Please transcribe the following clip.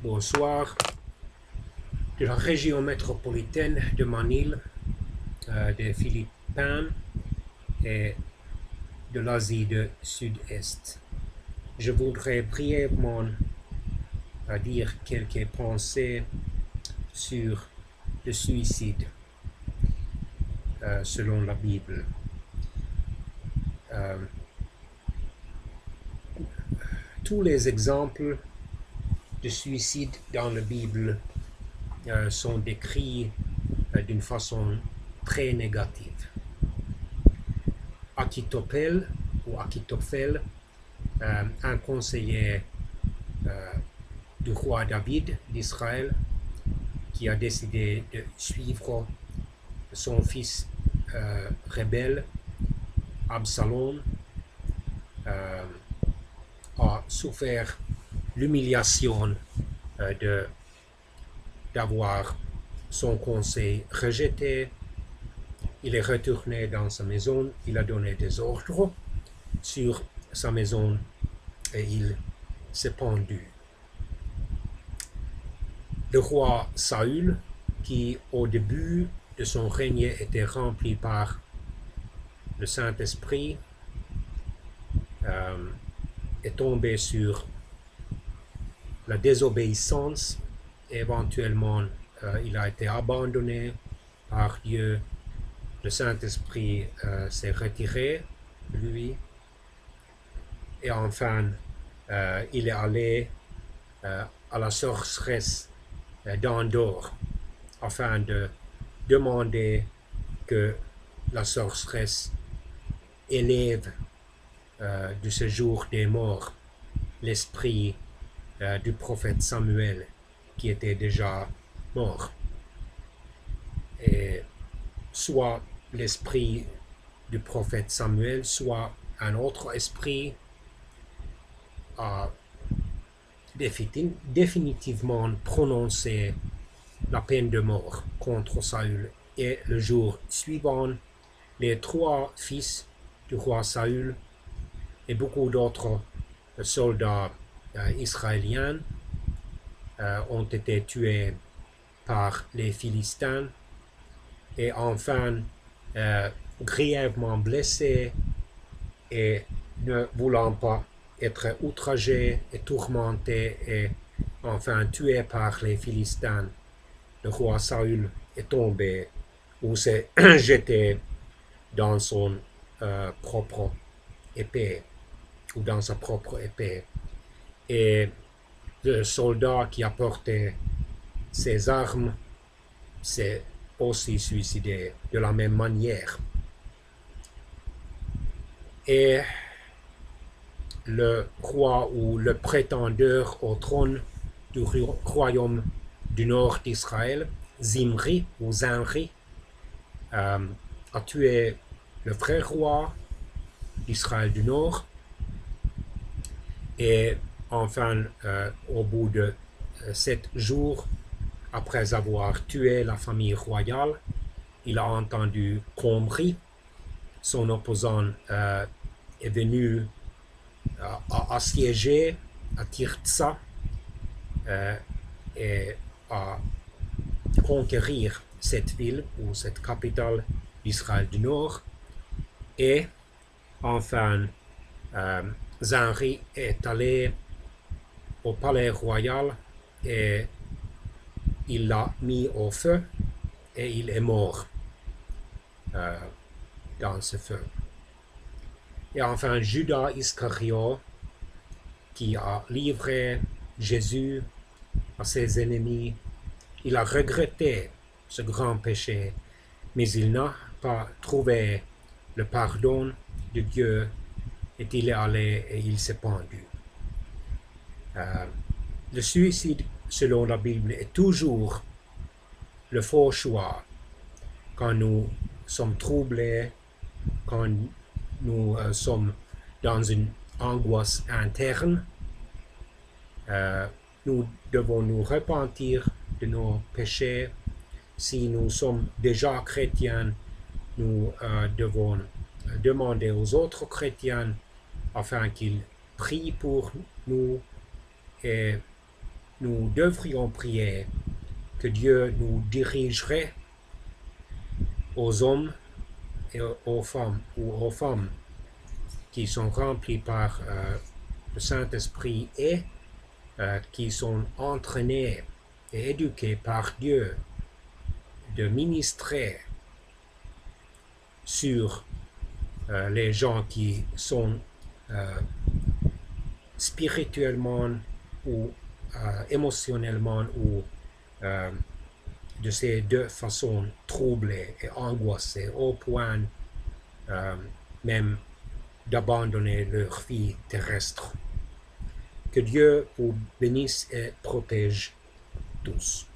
bonsoir, de la région métropolitaine de Manille, des Philippines et de l'Asie du Sud-Est. Je voudrais brièvement dire quelques pensées sur le suicide selon la Bible. Tous les exemples de suicide dans la Bible sont décrits d'une façon très négative. Achitophel, un conseiller du roi David d'Israël, qui a décidé de suivre son fils rebelle, Absalom, a souffert l'humiliation d'avoir son conseil rejeté. Il est retourné dans sa maison, il a donné des ordres sur sa maison et il s'est pendu. Le roi Saül, qui au début de son règne était rempli par le Saint-Esprit, est tombé sur la désobéissance. Éventuellement, il a été abandonné par Dieu. Le Saint-Esprit s'est retiré de lui. Et enfin, il est allé à la sorceresse d'Endor afin de demander que la sorceresse élève du séjour des morts l'esprit du prophète Samuel qui était déjà mort. Et soit l'esprit du prophète Samuel, soit un autre esprit a définitivement prononcé la peine de mort contre Saül. Et le jour suivant, les 3 fils du roi Saül et beaucoup d'autres soldats israéliens ont été tués par les Philistins et enfin grièvement blessés et ne voulant pas être outragés et tourmentés et enfin tués par les Philistins, le roi Saül est tombé ou s'est jeté dans son propre épée ou dans sa propre épée. Et le soldat qui a porté ses armes s'est aussi suicidé de la même manière. Et le roi ou le prétendeur au trône du royaume du nord d'Israël, Zimri ou Zinri, a tué le frère roi d'Israël du nord. Et enfin, au bout de 7 jours, après avoir tué la famille royale, il a entendu Omri, son opposant, est venu à assiéger à Tirtsa et à conquérir cette ville ou cette capitale d'Israël du Nord. Et enfin, Zinri est allé au palais royal et il l'a mis au feu et il est mort dans ce feu. Et enfin, Judas Iscariot, qui a livré Jésus à ses ennemis, il a regretté ce grand péché, mais il n'a pas trouvé le pardon de Dieu et il est allé et il s'est pendu. Le suicide, selon la Bible, est toujours le faux choix quand nous sommes troublés, quand nous sommes dans une angoisse interne. Nous devons nous repentir de nos péchés. Si nous sommes déjà chrétiens, nous devons demander aux autres chrétiens afin qu'ils prient pour nous et nous devrions prier que Dieu nous dirigerait aux hommes et aux femmes qui sont remplis par le Saint-Esprit et qui sont entraînés et éduqués par Dieu de ministrer sur les gens qui sont spirituellement ou émotionnellement ou de ces deux façons troublés et angoissés au point même d'abandonner leur vie terrestre. Que Dieu vous bénisse et protège tous.